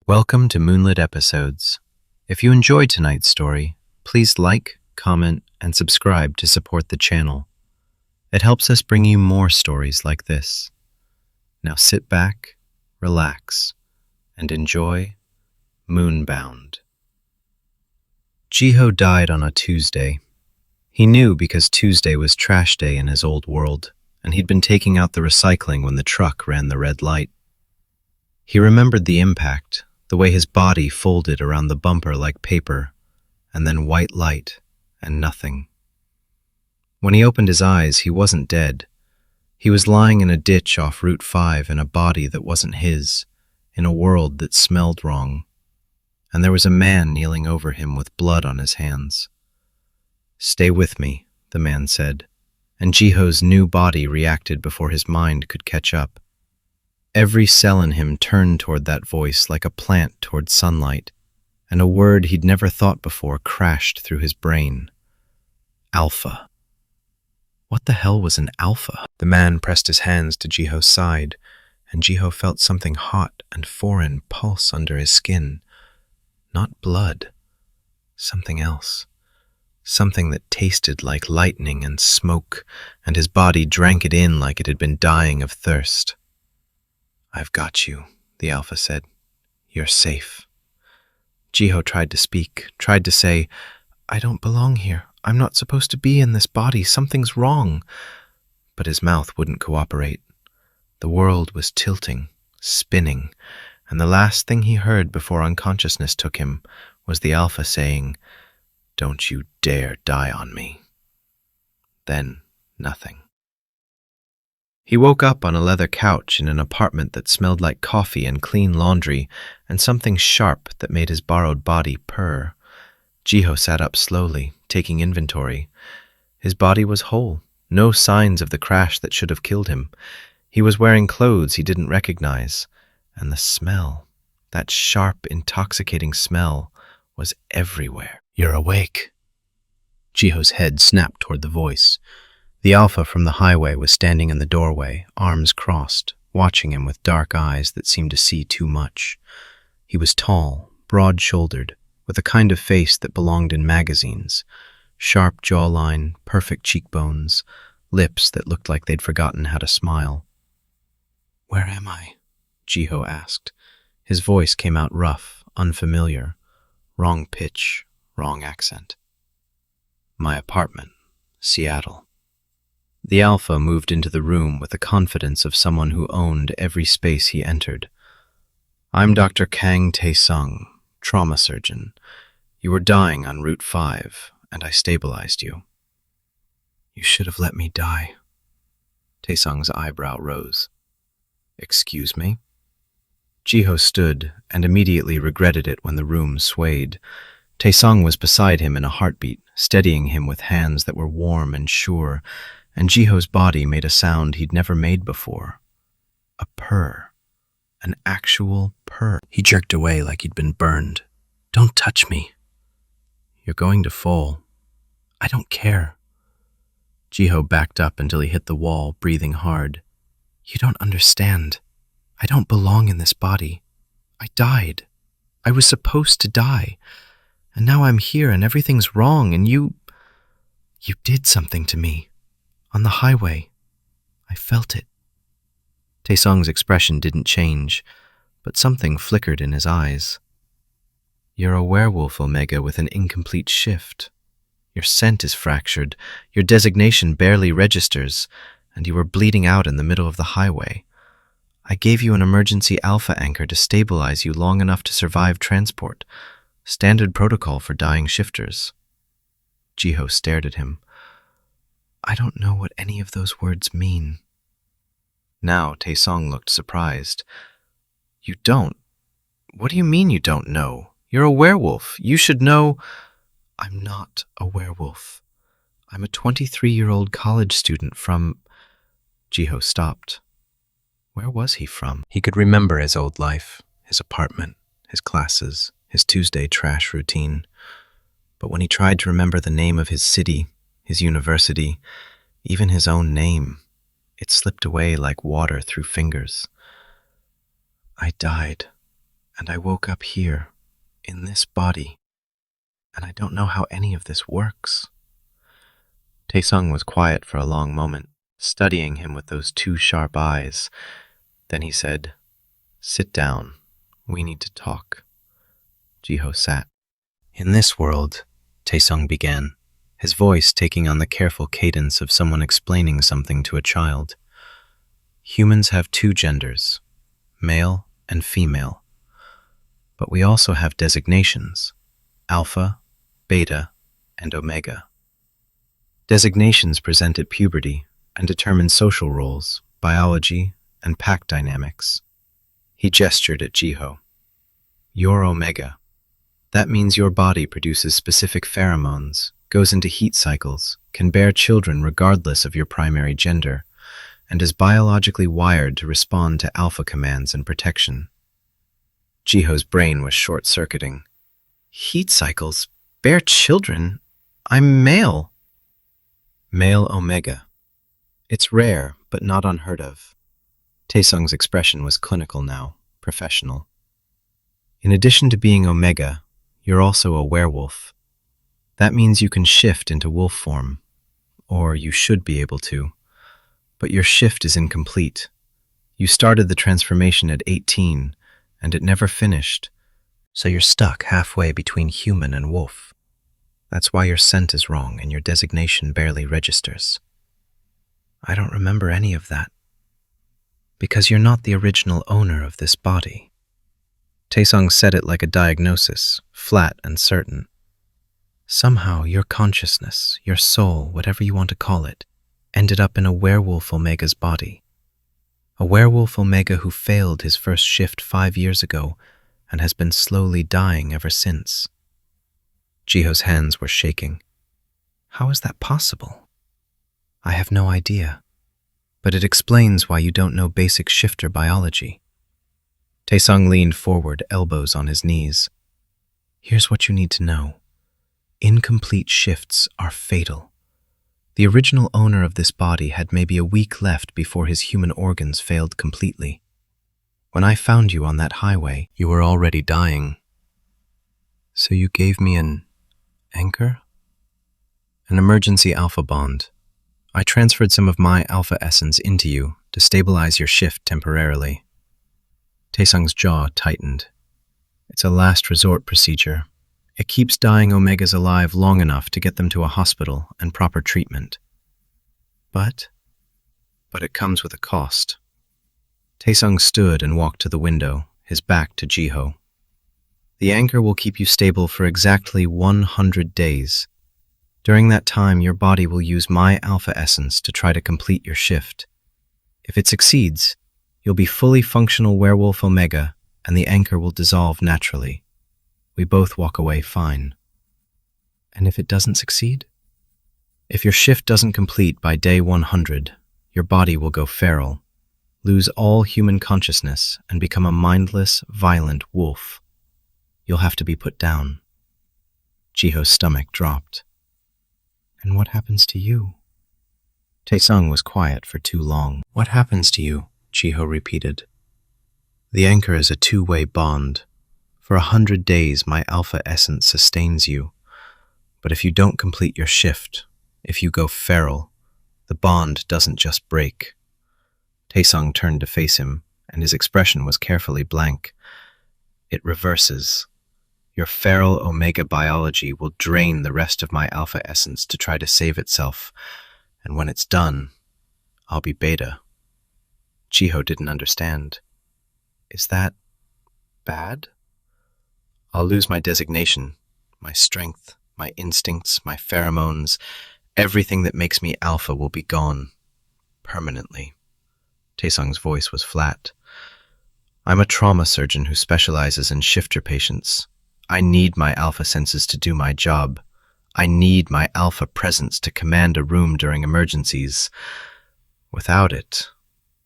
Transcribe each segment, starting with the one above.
Welcome to Moonlit Episodes. If you enjoyed tonight's story, please like, comment, and subscribe to support the channel. It helps us bring you more stories like this. Now sit back, relax, and enjoy Moonbound. Jiho died on a Tuesday. He knew because Tuesday was trash day in his old world, and he'd been taking out the recycling when the truck ran the red light. He remembered the impact, the way his body folded around the bumper like paper, and then white light and nothing. When he opened his eyes, he wasn't dead. He was lying in a ditch off Route 5 in a body that wasn't his, in a world that smelled wrong. And there was a man kneeling over him with blood on his hands. "Stay with me," the man said, and Jiho's new body reacted before his mind could catch up. Every cell in him turned toward that voice like a plant toward sunlight, and a word he'd never thought before crashed through his brain. Alpha. What the hell was an alpha? The man pressed his hands to Jiho's side, and Jiho felt something hot and foreign pulse under his skin. Not blood. Something else. Something that tasted like lightning and smoke, and his body drank it in like it had been dying of thirst. "I've got you," the Alpha said. "You're safe." Jiho tried to speak, tried to say, "I don't belong here. I'm not supposed to be in this body. Something's wrong." But his mouth wouldn't cooperate. The world was tilting, spinning, and the last thing he heard before unconsciousness took him was the Alpha saying, "Don't you dare die on me." Then nothing. He woke up on a leather couch in an apartment that smelled like coffee and clean laundry and something sharp that made his borrowed body purr. Jiho sat up slowly, taking inventory. His body was whole, no signs of the crash that should have killed him. He was wearing clothes he didn't recognize, and the smell, that sharp, intoxicating smell, was everywhere. "You're awake." Jiho's head snapped toward the voice. The Alpha from the highway was standing in the doorway, arms crossed, watching him with dark eyes that seemed to see too much. He was tall, broad-shouldered, with a kind of face that belonged in magazines. Sharp jawline, perfect cheekbones, lips that looked like they'd forgotten how to smile. "Where am I?" Jiho asked. His voice came out rough, unfamiliar. Wrong pitch, wrong accent. "My apartment, Seattle." The Alpha moved into the room with the confidence of someone who owned every space he entered. "I'm Dr. Kang Taesung, trauma surgeon. You were dying on Route 5, and I stabilized you." "You should have let me die." Taesung's eyebrow rose. "Excuse me?" Jiho stood and immediately regretted it when the room swayed. Taesung was beside him in a heartbeat, steadying him with hands that were warm and sure, and Jiho's body made a sound he'd never made before. A purr. An actual purr. He jerked away like he'd been burned. "Don't touch me." "You're going to fall." "I don't care." Jiho backed up until he hit the wall, breathing hard. "You don't understand. I don't belong in this body. I died. I was supposed to die. And now I'm here and everything's wrong and you did something to me. On the highway. I felt it." Taesung's expression didn't change, but something flickered in his eyes. "You're a werewolf, Omega, with an incomplete shift. Your scent is fractured, your designation barely registers, and you were bleeding out in the middle of the highway. I gave you an emergency alpha anchor to stabilize you long enough to survive transport. Standard protocol for dying shifters." Jiho stared at him. "I don't know what any of those words mean." Now Taesung looked surprised. "You don't? What do you mean you don't know? You're a werewolf. You should know." "I'm not a werewolf. I'm a 23-year-old college student from—" Jiho stopped. Where was he from? He could remember his old life, his apartment, his classes, his Tuesday trash routine. But when he tried to remember the name of his city, his university, even his own name, it slipped away like water through fingers. "I died, And I woke up here, in this body, and I don't know how any of this works. Taesung was quiet for a long moment, studying him with those two sharp eyes. Then he said, "Sit down. We need to talk." Jiho sat. "In this world," Taesung began, his voice taking on the careful cadence of someone explaining something to a child. "Humans have two genders, male and female. But we also have designations, alpha, beta, and omega. Designations present at puberty and determine social roles, biology, and pack dynamics." He gestured at Jiho. "You're omega. That means your body produces specific pheromones, goes into heat cycles, can bear children regardless of your primary gender, and is biologically wired to respond to alpha commands and protection." Jiho's brain was short-circuiting. "Heat cycles? Bear children? I'm male." "Male omega. It's rare, but not unheard of." Taesung's expression was clinical now, professional. "In addition to being omega, you're also a werewolf. That means you can shift into wolf form, or you should be able to. But your shift is incomplete. You started the transformation at 18, and it never finished, so you're stuck halfway between human and wolf. That's why your scent is wrong and your designation barely registers." "I don't remember any of that." "Because you're not the original owner of this body." Taesung said it like a diagnosis, flat and certain. "Somehow your consciousness, your soul, whatever you want to call it, ended up in a werewolf omega's body. A werewolf omega who failed his first shift 5 years ago and has been slowly dying ever since." Jiho's hands were shaking. "How is that possible?" "I have no idea, but it explains why you don't know basic shifter biology." Taesung leaned forward, elbows on his knees. "Here's what you need to know. Incomplete shifts are fatal. The original owner of this body had maybe a week left before his human organs failed completely. When I found you on that highway, you were already dying. So you gave me an anchor? An emergency alpha bond. I transferred some of my alpha essence into you to stabilize your shift temporarily." Taesung's jaw tightened. "It's a last resort procedure. It keeps dying omegas alive long enough to get them to a hospital and proper treatment. But it comes with a cost." Taesung stood and walked to the window, his back to Jiho. "The anchor will keep you stable for exactly 100 days. During that time, your body will use my alpha essence to try to complete your shift. If it succeeds, you'll be fully functional werewolf omega, and the anchor will dissolve naturally. We both walk away fine." "And if it doesn't succeed?" "If your shift doesn't complete by day 100, your body will go feral, lose all human consciousness, and become a mindless, violent wolf. You'll have to be put down." Jiho's stomach dropped. "And what happens to you?" Taesung was quiet for too long. "What happens to you?" Jiho repeated. "The anchor is a two-way bond. For 100 days, my alpha essence sustains you. But if you don't complete your shift, if you go feral, the bond doesn't just break." Taesung turned to face him, and his expression was carefully blank. "It reverses. Your feral omega biology will drain the rest of my alpha essence to try to save itself, and when it's done, I'll be beta." Jiho didn't understand. "Is that bad?" "I'll lose my designation, my strength, my instincts, my pheromones. Everything that makes me alpha will be gone. Permanently." Taesung's voice was flat. "I'm a trauma surgeon who specializes in shifter patients. I need my alpha senses to do my job. I need my alpha presence to command a room during emergencies. Without it,"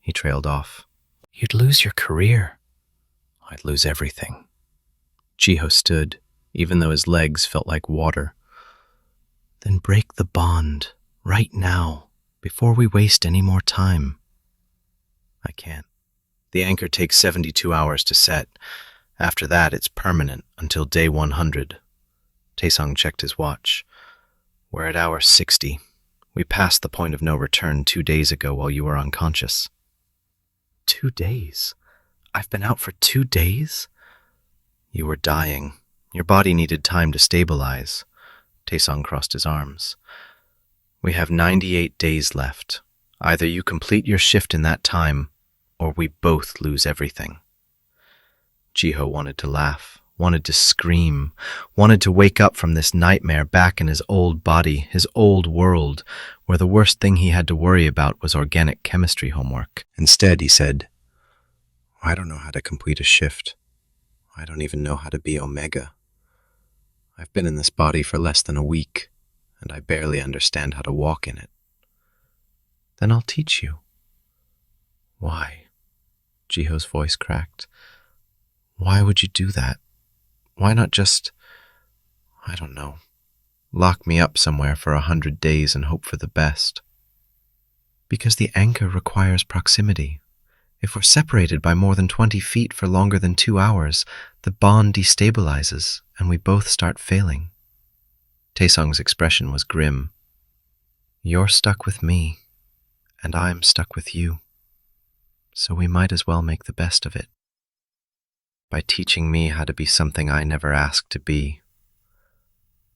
he trailed off, "you'd lose your career." "I'd lose everything." Jiho stood, even though his legs felt like water. "Then break the bond, right now, before we waste any more time." "I can't. The anchor takes 72 hours to set. After that, it's permanent until day 100. Taesung checked his watch. We're at hour 60. We passed the point of no return 2 days ago while you were unconscious. 2 days? I've been out for 2 days? You were dying. Your body needed time to stabilize. Taesung crossed his arms. We have 98 days left. Either you complete your shift in that time, or we both lose everything. Jiho wanted to laugh, wanted to scream, wanted to wake up from this nightmare back in his old body, his old world, where the worst thing he had to worry about was organic chemistry homework. Instead, he said, I don't know how to complete a shift. I don't even know how to be Omega. I've been in this body for less than a week, and I barely understand how to walk in it. Then I'll teach you. Why? Jiho's voice cracked. Why would you do that? Why not just, I don't know, lock me up somewhere for 100 days and hope for the best? Because the anchor requires proximity. If we're separated by more than 20 feet for longer than 2 hours, the bond destabilizes and we both start failing. Taesung's expression was grim. You're stuck with me, and I'm stuck with you. So we might as well make the best of it. By teaching me how to be something I never asked to be.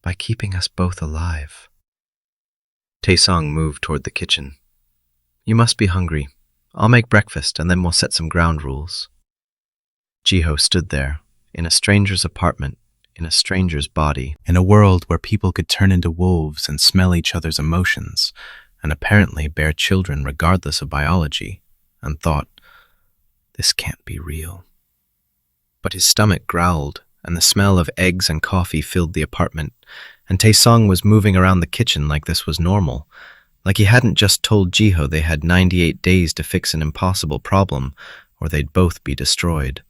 By keeping us both alive. Taesung moved toward the kitchen. You must be hungry. I'll make breakfast and then we'll set some ground rules. Jiho stood there, in a stranger's apartment, in a stranger's body, in a world where people could turn into wolves and smell each other's emotions, and apparently bear children regardless of biology, and thought, this can't be real. But his stomach growled, and the smell of eggs and coffee filled the apartment, and Taesung was moving around the kitchen like this was normal, like he hadn't just told Jiho they had 98 days to fix an impossible problem, or they'd both be destroyed.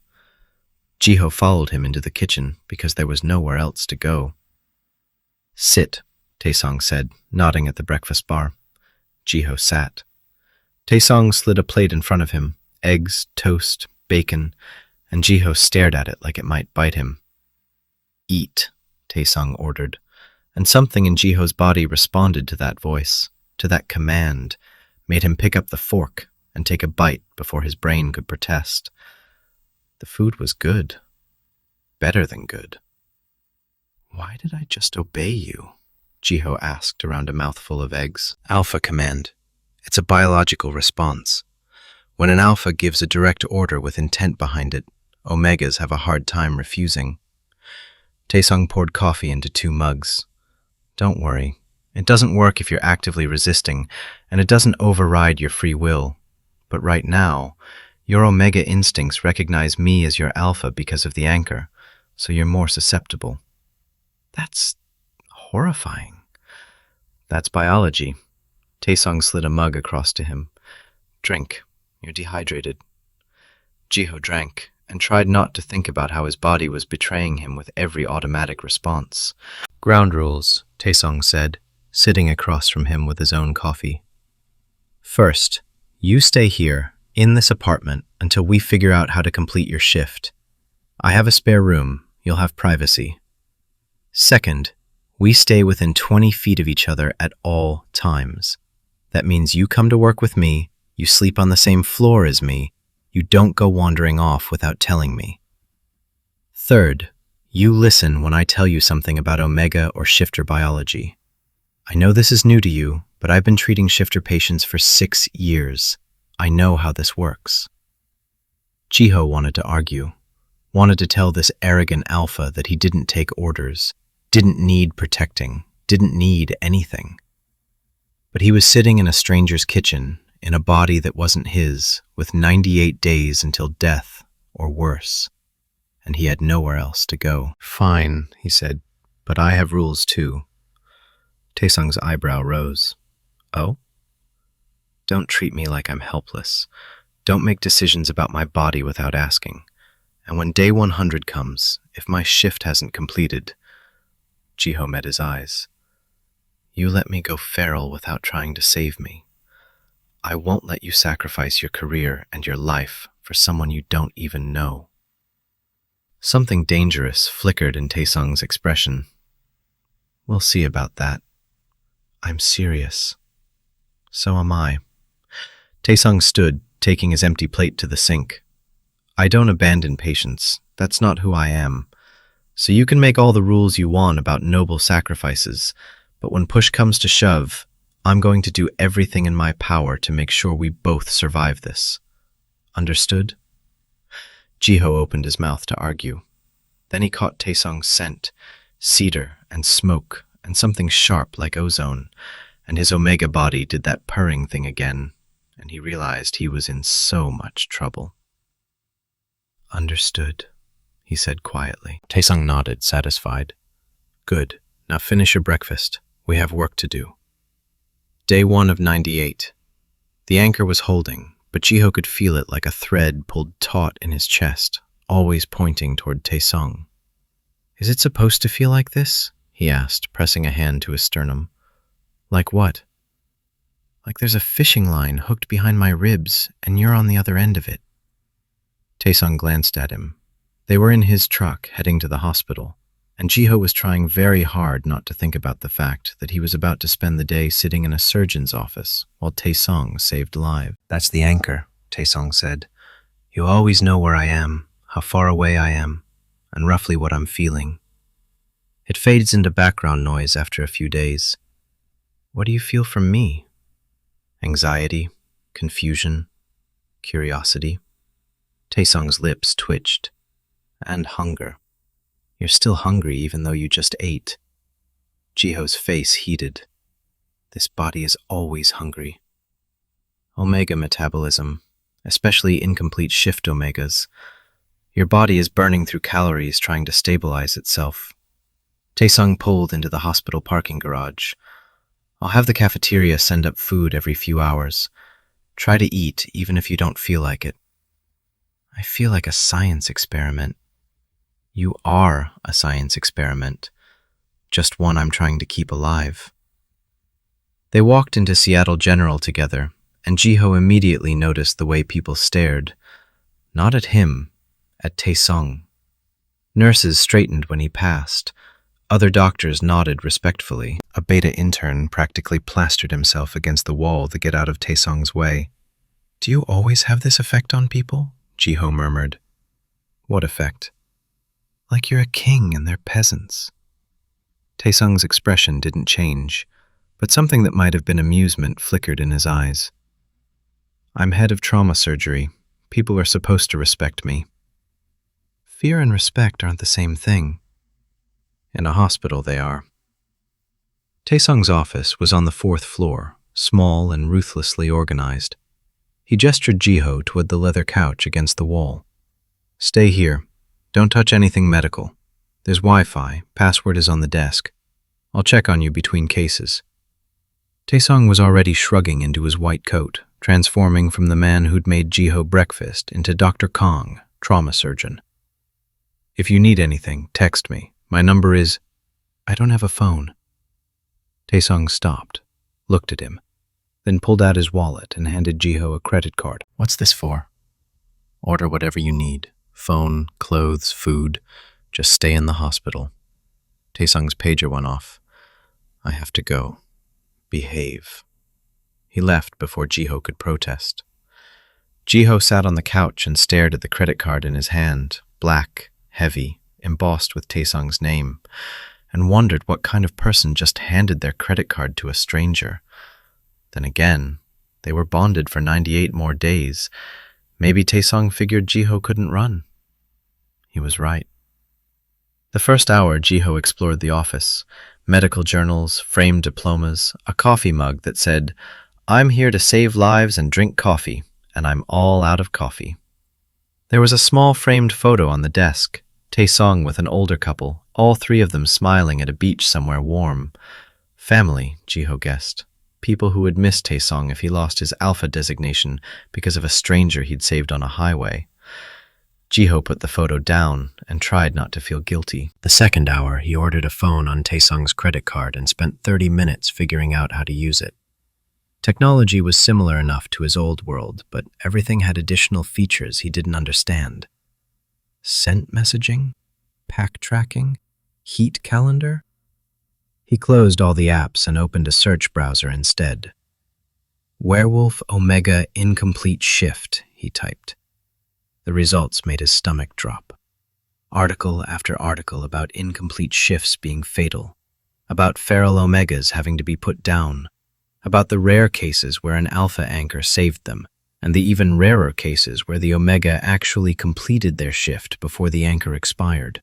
Jiho followed him into the kitchen because there was nowhere else to go. Sit, Taesung said, nodding at the breakfast bar. Jiho sat. Taesung slid a plate in front of him, eggs, toast, bacon, and Jiho stared at it like it might bite him. Eat, Taesung ordered, and something in Jiho's body responded to that voice, to that command, made him pick up the fork and take a bite before his brain could protest. The food was good. Better than good. Why did I just obey you? Jiho asked around a mouthful of eggs. Alpha command. It's a biological response. When an alpha gives a direct order with intent behind it, omegas have a hard time refusing. Taesung poured coffee into 2 mugs. Don't worry. It doesn't work if you're actively resisting, and it doesn't override your free will. But right now, your omega instincts recognize me as your alpha because of the anchor, so you're more susceptible. That's horrifying. That's biology. Taesung slid a mug across to him. Drink. You're dehydrated. Jiho drank and tried not to think about how his body was betraying him with every automatic response. Ground rules, Taesung said, sitting across from him with his own coffee. First, you stay here, in this apartment, until we figure out how to complete your shift. I have a spare room. You'll have privacy. Second, we stay within 20 feet of each other at all times. That means you come to work with me, you sleep on the same floor as me, you don't go wandering off without telling me. Third, you listen when I tell you something about omega or shifter biology. I know this is new to you, but I've been treating shifter patients for 6 years. I know how this works. Jiho wanted to argue, wanted to tell this arrogant alpha that he didn't take orders, didn't need protecting, didn't need anything. But he was sitting in a stranger's kitchen, in a body that wasn't his, with 98 days until death, or worse, and he had nowhere else to go. Fine, he said, but I have rules too. Taesung's eyebrow rose. Oh? Don't treat me like I'm helpless. Don't make decisions about my body without asking. And when day 100 comes, if my shift hasn't completed... Jiho met his eyes. You let me go feral without trying to save me. I won't let you sacrifice your career and your life for someone you don't even know. Something dangerous flickered in Taesung's expression. We'll see about that. I'm serious. So am I. Taesung stood, taking his empty plate to the sink. I don't abandon patients. That's not who I am. So you can make all the rules you want about noble sacrifices, but when push comes to shove, I'm going to do everything in my power to make sure we both survive this. Understood? Jiho opened his mouth to argue. Then he caught Taesung's scent, cedar and smoke and something sharp like ozone, and his omega body did that purring thing again, and he realized he was in so much trouble. Understood, he said quietly. Taesung nodded, satisfied. Good. Now finish your breakfast. We have work to do. Day 1 of 98. The anchor was holding, but Jiho could feel it like a thread pulled taut in his chest, always pointing toward Taesung. Is it supposed to feel like this? He asked, pressing a hand to his sternum. Like what? Like there's a fishing line hooked behind my ribs, and you're on the other end of it. Taesung glanced at him. They were in his truck, heading to the hospital, and Jiho was trying very hard not to think about the fact that he was about to spend the day sitting in a surgeon's office while Taesung saved lives. That's the anchor, Taesung said. You always know where I am, how far away I am, and roughly what I'm feeling. It fades into background noise after a few days. What do you feel from me? Anxiety, confusion, curiosity. Taesung's lips twitched. And hunger. You're still hungry even though you just ate. Jiho's face heated. This body is always hungry. Omega metabolism, especially incomplete shift omegas. Your body is burning through calories trying to stabilize itself. Taesung pulled into the hospital parking garage. I'll have the cafeteria send up food every few hours. Try to eat even if you don't feel like it. I feel like a science experiment. You are a science experiment, just one I'm trying to keep alive. They walked into Seattle General together, and Jiho immediately noticed the way people stared, not at him, at Taesung. Nurses straightened when he passed. Other doctors nodded respectfully. A beta intern practically plastered himself against the wall to get out of Taesung's way. Do you always have this effect on people? Jiho murmured. What effect? Like you're a king and they're peasants. Taesung's expression didn't change, but something that might have been amusement flickered in his eyes. I'm head of trauma surgery. People are supposed to respect me. Fear and respect aren't the same thing. In a hospital, they are. Taesung's office was on the 4th floor, small and ruthlessly organized. He gestured Jiho toward the leather couch against the wall. Stay here. Don't touch anything medical. There's Wi-Fi. Password is on the desk. I'll check on you between cases. Taesung was already shrugging into his white coat, transforming from the man who'd made Jiho breakfast into Dr. Kong, trauma surgeon. If you need anything, text me. My number is... I don't have a phone. Taesung stopped, looked at him, then pulled out his wallet and handed Jiho a credit card. What's this for? Order whatever you need. Phone, clothes, food. Just stay in the hospital. Taesung's pager went off. I have to go. Behave. He left before Jiho could protest. Jiho sat on the couch and stared at the credit card in his hand, black, heavy, embossed with Taesung's name, and wondered what kind of person just handed their credit card to a stranger. Then again, they were bonded for 98 more days. Maybe Taesung figured Jiho couldn't run. He was right. The first hour, Jiho explored the office. Medical journals, framed diplomas, a coffee mug that said, I'm here to save lives and drink coffee, and I'm all out of coffee. There was a small framed photo on the desk, Taesung with an older couple, all 3 of them smiling at a beach somewhere warm. Family, Jiho guessed. People who would miss Taesung if he lost his alpha designation because of a stranger he'd saved on a highway. Jiho put the photo down and tried not to feel guilty. The second hour, he ordered a phone on Taesung's credit card and spent 30 minutes figuring out how to use it. Technology was similar enough to his old world, but everything had additional features he didn't understand. scent messaging, pack tracking, heat calendar. He closed all the apps and opened a search browser instead. Werewolf Omega Incomplete Shift, he typed. The results made his stomach drop. Article after article about incomplete shifts being fatal, about feral omegas having to be put down, about the rare cases where an alpha anchor saved them, and the even rarer cases where the omega actually completed their shift before the anchor expired.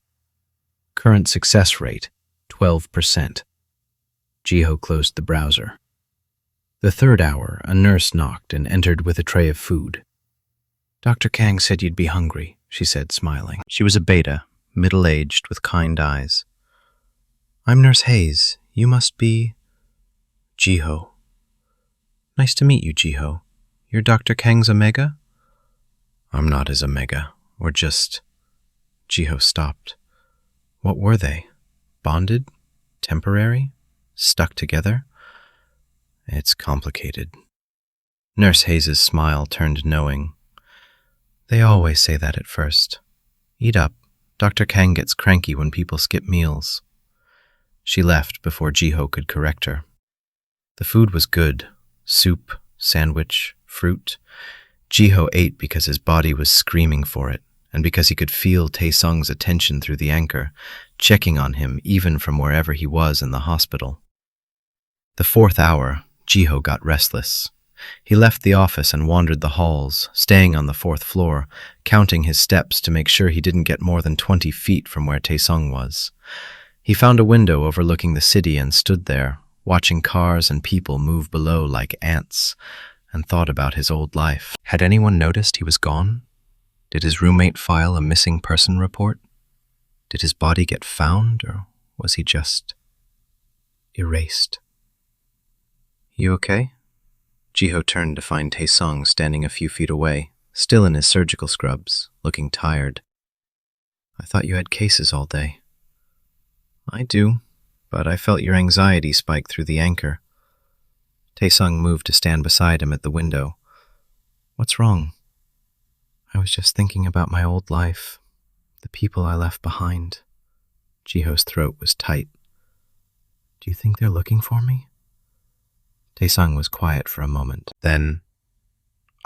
Current success rate, 12%. Jiho closed the browser. The third hour, a nurse knocked and entered with a tray of food. "Dr. Kang said you'd be hungry," she said, smiling. She was a beta, middle-aged, with kind eyes. "I'm Nurse Hayes. You must be..." "Jiho." "Nice to meet you, Jiho. You're Dr. Kang's Omega?" "I'm not his Omega, or just..." Jiho stopped. What were they? Bonded? Temporary? Stuck together? It's complicated. Nurse Hayes' smile turned knowing. "They always say that at first. Eat up. Dr. Kang gets cranky when people skip meals." She left before Jiho could correct her. The food was good. Soup, sandwich, fruit. Jiho ate because his body was screaming for it, and because he could feel Taesung's attention through the anchor, checking on him even from wherever he was in the hospital. The fourth hour, Jiho got restless. He left the office and wandered the halls, staying on the fourth floor, counting his steps to make sure he didn't get more than 20 feet from where Taesung was. He found a window overlooking the city and stood there, watching cars and people move below like ants, and thought about his old life. Had anyone noticed he was gone? Did his roommate file a missing person report? Did his body get found, or was he just erased? "You okay?" Jiho turned to find Taesung standing a few feet away, still in his surgical scrubs, looking tired. "I thought you had cases all day." "I do, but I felt your anxiety spike through the anchor." Taesung moved to stand beside him at the window. "What's wrong?" "I was just thinking about my old life, the people I left behind." Jiho's throat was tight. "Do you think they're looking for me?" Taesung was quiet for a moment. Then,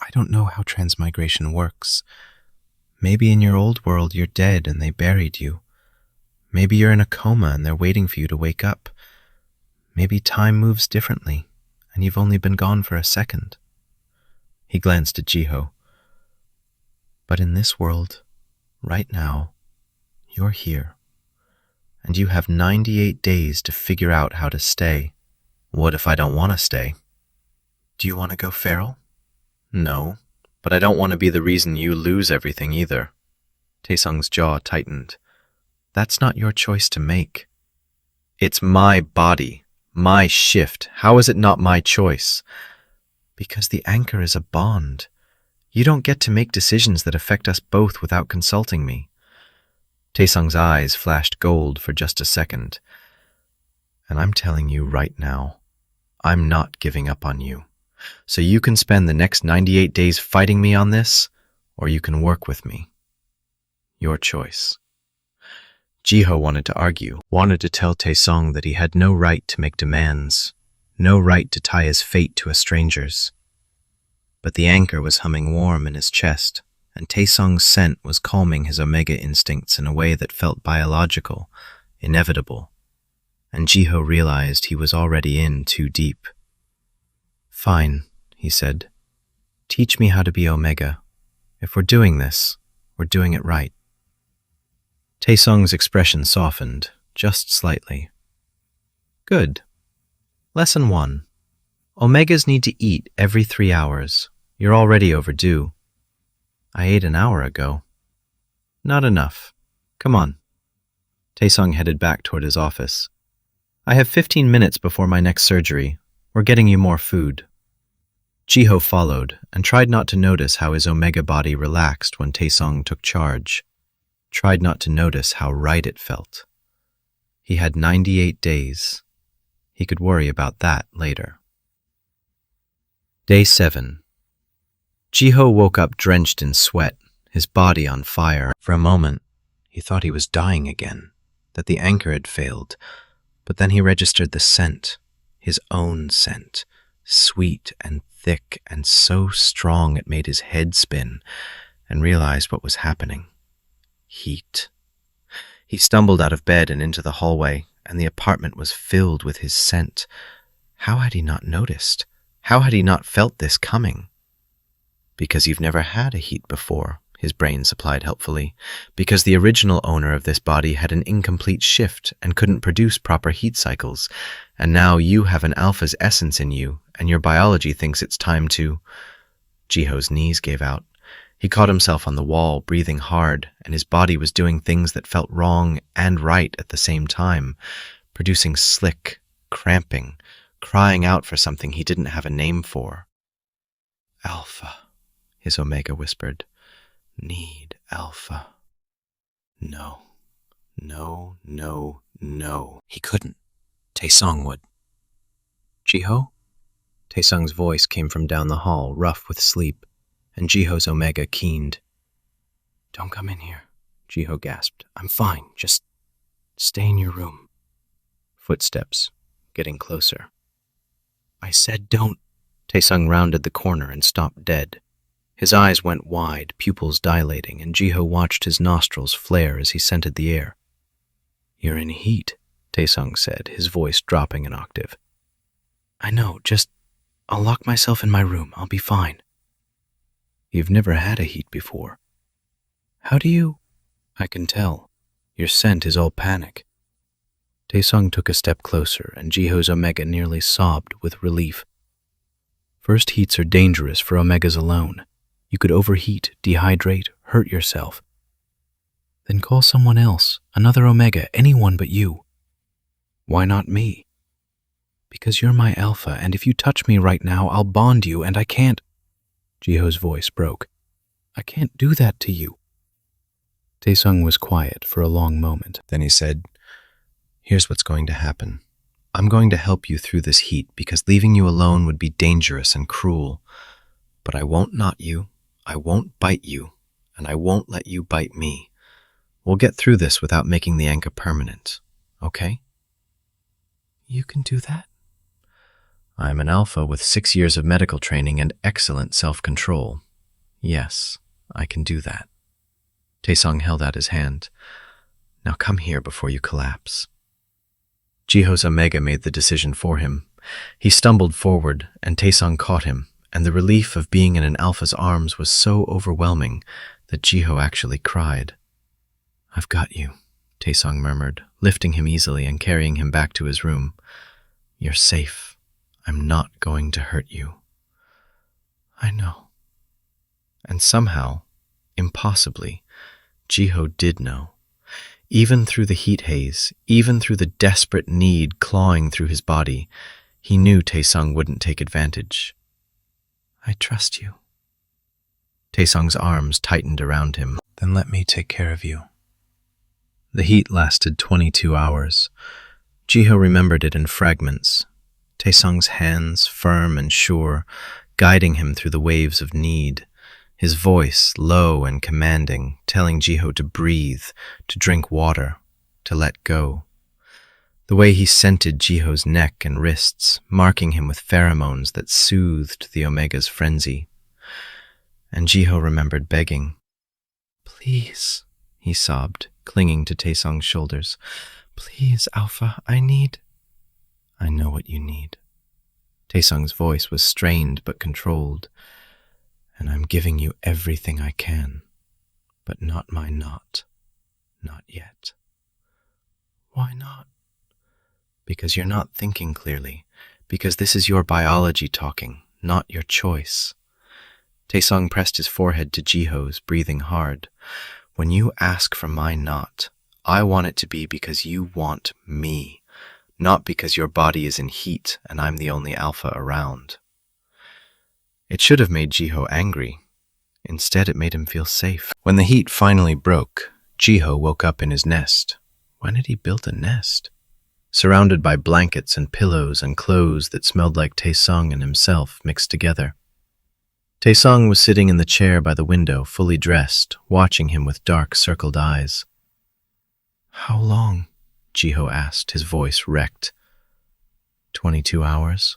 "I don't know how transmigration works. Maybe in your old world you're dead and they buried you. Maybe you're in a coma and they're waiting for you to wake up. Maybe time moves differently and you've only been gone for a second." He glanced at Jiho. "But in this world, right now, you're here. And you have 98 days to figure out how to stay. What if I don't want to stay?" "Do you want to go feral?" "No, but I don't want to be the reason you lose everything either." Taesung's jaw tightened. "That's not your choice to make." "It's my body, my shift. How is it not my choice?" "Because the anchor is a bond. You don't get to make decisions that affect us both without consulting me." Taesung's eyes flashed gold for just a second. "And I'm telling you right now, I'm not giving up on you. So you can spend the next 98 days fighting me on this, or you can work with me. Your choice." Jiho wanted to argue, wanted to tell Taesung that he had no right to make demands, no right to tie his fate to a stranger's. But the anchor was humming warm in his chest, and Taesung's scent was calming his omega instincts in a way that felt biological, inevitable. And Jiho realized he was already in too deep. "Fine," he said. "Teach me how to be Omega. If we're doing this, we're doing it right." Taesung's expression softened, just slightly. "Good. Lesson 1. Omegas need to eat every 3 hours. You're already overdue." "I ate an hour ago." "Not enough. Come on." Taesung headed back toward his office. "I have 15 minutes before my next surgery. We're getting you more food." Jiho followed and tried not to notice how his omega body relaxed when Taesung took charge. Tried not to notice how right it felt. He had 98 days. He could worry about that later. Day 7. Jiho woke up drenched in sweat, his body on fire. For a moment, He thought he was dying again, that the anchor had failed, but then he registered the scent, his own scent, sweet and thick and so strong it made his head spin, and realized what was happening. Heat. He stumbled out of bed and into the hallway, and the apartment was filled with his scent. How had he not noticed? How had he not felt this coming? Because you've never had a heat before, his brain supplied helpfully. Because the original owner of this body had an incomplete shift and couldn't produce proper heat cycles, and now you have an alpha's essence in you, and your biology thinks it's time to... Jiho's knees gave out. He caught himself on the wall, breathing hard, and his body was doing things that felt wrong and right at the same time, producing slick, cramping, crying out for something he didn't have a name for. Alpha, his Omega whispered. Need Alpha. No, no, no, no. He couldn't. Taesung would. Jiho? Taesung's voice came from down the hall, rough with sleep, and Jiho's Omega keened. Don't come in here, Jiho gasped. I'm fine. Just stay in your room. Footsteps, getting closer. I said don't. Taesung rounded the corner and stopped dead. His eyes went wide, pupils dilating, and Jiho watched his nostrils flare as he scented the air. You're in heat, Taesung said, his voice dropping an octave. I know, I'll lock myself in my room. I'll be fine. You've never had a heat before. How do you... I can tell. Your scent is all panic. Taesung took a step closer, and Jiho's Omega nearly sobbed with relief. First heats are dangerous for Omegas alone. You could overheat, dehydrate, hurt yourself. Then call someone else, another Omega, anyone but you. Why not me? Because you're my Alpha, and if you touch me right now, I'll bond you, and I can't... Jiho's voice broke. I can't do that to you. Taesung was quiet for a long moment. Then he said, Here's what's going to happen. I'm going to help you through this heat because leaving you alone would be dangerous and cruel. But I won't knot you, I won't bite you, and I won't let you bite me. We'll get through this without making the anchor permanent, okay? You can do that? I'm an Alpha with 6 years of medical training and excellent self-control. Yes, I can do that. Taesung held out his hand. Now come here before you collapse. Jiho's Omega made the decision for him. He stumbled forward, and Taesung caught him, and the relief of being in an Alpha's arms was so overwhelming that Jiho actually cried. I've got you, Taesung murmured, lifting him easily and carrying him back to his room. You're safe. I'm not going to hurt you. I know. And somehow, impossibly, Jiho did know. Even through the heat haze, even through the desperate need clawing through his body, he knew Taesung wouldn't take advantage. I trust you. Taesung's arms tightened around him. Then let me take care of you. The heat lasted 22 hours. Jiho remembered it in fragments. Taesung's hands, firm and sure, guiding him through the waves of need. His voice, low and commanding, telling Jiho to breathe, to drink water, to let go. The way he scented Jiho's neck and wrists, marking him with pheromones that soothed the Omega's frenzy. And Jiho remembered begging. Please, he sobbed, clinging to Taesung's shoulders. Please, Alpha, I know what you need. Taesung's voice was strained but controlled. And I'm giving you everything I can, but not my knot. Not yet. Why not? Because you're not thinking clearly. Because this is your biology talking, not your choice. Taesung pressed his forehead to Jiho's, breathing hard. When you ask for my knot, I want it to be because you want me, not because your body is in heat and I'm the only Alpha around. It should have made Jiho angry. Instead, it made him feel safe. When the heat finally broke, Jiho woke up in his nest. When had he built a nest? Surrounded by blankets and pillows and clothes that smelled like Taesung and himself mixed together. Taesung was sitting in the chair by the window, fully dressed, watching him with dark, circled eyes. How long? Jiho asked, his voice wrecked. 22 hours.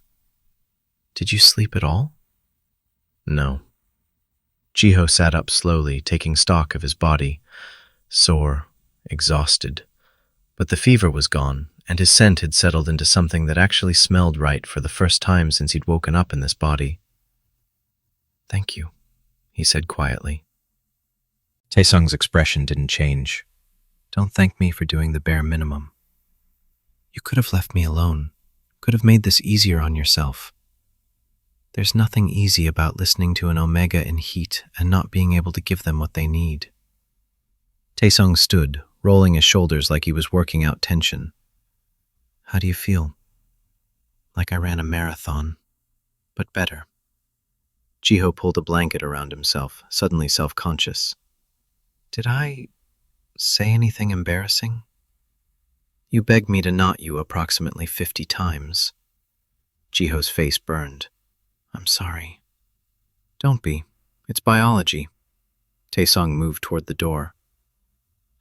Did you sleep at all? No. Jiho sat up slowly, taking stock of his body, sore, exhausted. But the fever was gone, and his scent had settled into something that actually smelled right for the first time since he'd woken up in this body. Thank you, he said quietly. Taesung's expression didn't change. Don't thank me for doing the bare minimum. You could have left me alone, could have made this easier on yourself. There's nothing easy about listening to an Omega in heat and not being able to give them what they need. Taesung stood, rolling his shoulders like he was working out tension. How do you feel? Like I ran a marathon, but better. Jiho pulled a blanket around himself, suddenly self-conscious. Did I say anything embarrassing? You begged me to knot you approximately 50 times. Jiho's face burned. I'm sorry. Don't be. It's biology. Taesung moved toward the door.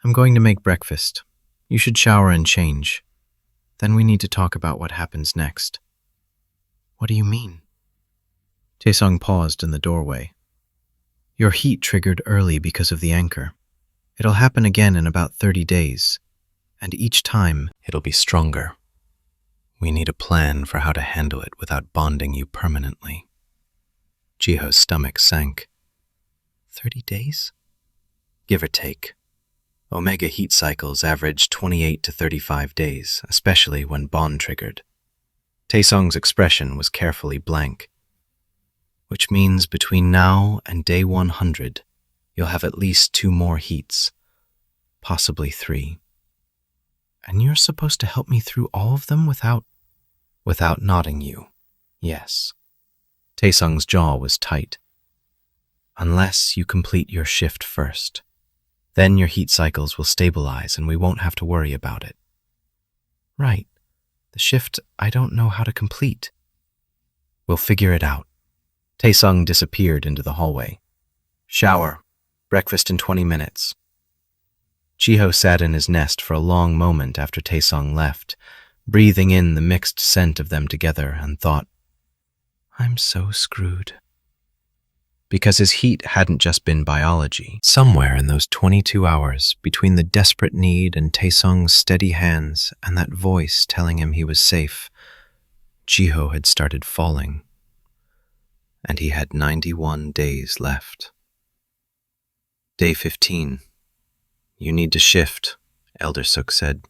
I'm going to make breakfast. You should shower and change. Then we need to talk about what happens next. What do you mean? Taesung paused in the doorway. Your heat triggered early because of the anchor. It'll happen again in about 30 days, and each time it'll be stronger. We need a plan for how to handle it without bonding you permanently. Jiho's stomach sank. 30 days? Give or take. Omega heat cycles average 28 to 35 days, especially when bond triggered. Taesung's expression was carefully blank. Which means between now and day 100, you'll have at least 2 more heats, possibly 3. And you're supposed to help me through all of them without knotting you. Yes. Taesung's jaw was tight. Unless you complete your shift first. Then your heat cycles will stabilize and we won't have to worry about it. Right. The shift I don't know how to complete. We'll figure it out. Taesung disappeared into the hallway. Shower. Breakfast in 20 minutes. Jiho sat in his nest for a long moment after Taesung left, breathing in the mixed scent of them together, and thought, I'm so screwed. Because his heat hadn't just been biology. Somewhere in those 22 hours, between the desperate need and Taesung's steady hands and that voice telling him he was safe, Jiho had started falling. And he had 91 days left. Day 15. You need to shift, Elder Suk said.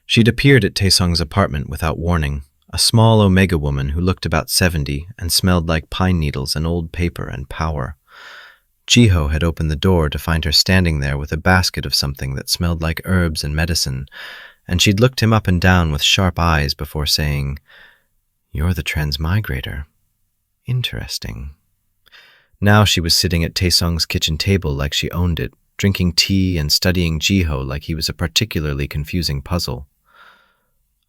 She'd appeared at Taesung's apartment without warning, a small Omega woman who looked about 70 and smelled like pine needles and old paper and power. Jiho had opened the door to find her standing there with a basket of something that smelled like herbs and medicine, and she'd looked him up and down with sharp eyes before saying, You're the Transmigrator. Interesting. Now she was sitting at Taesung's kitchen table like she owned it, drinking tea and studying Jiho like he was a particularly confusing puzzle.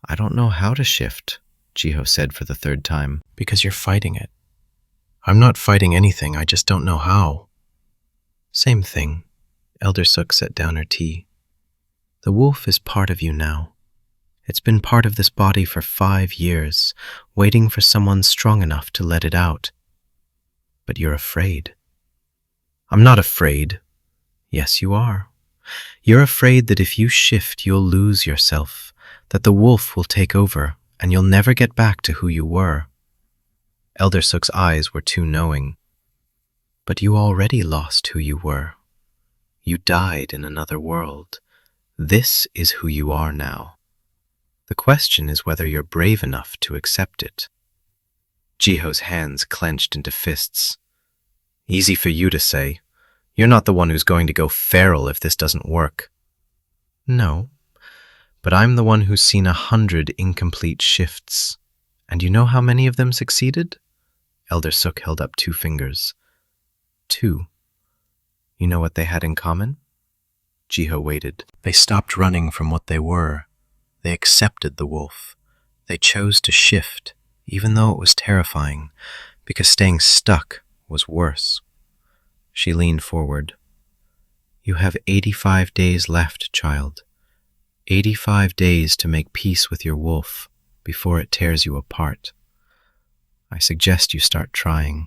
I don't know how to shift, Jiho said for the 3rd time. Because you're fighting it. I'm not fighting anything, I just don't know how. Same thing. Elder Suk set down her tea. The wolf is part of you now. It's been part of this body for 5 years, waiting for someone strong enough to let it out. But you're afraid. I'm not afraid. Yes, you are. You're afraid that if you shift, you'll lose yourself, that the wolf will take over, and you'll never get back to who you were. Elder Suk's eyes were too knowing. But you already lost who you were. You died in another world. This is who you are now. The question is whether you're brave enough to accept it. Jiho's hands clenched into fists. Easy for you to say. You're not the one who's going to go feral if this doesn't work. No, but I'm the one who's seen 100 incomplete shifts. And you know how many of them succeeded? Elder Suk held up 2 fingers. 2. You know what they had in common? Jiho waited. They stopped running from what they were. They accepted the wolf. They chose to shift, even though it was terrifying, because staying stuck was worse. She leaned forward. You have 85 days left, child. 85 days to make peace with your wolf before it tears you apart. I suggest you start trying."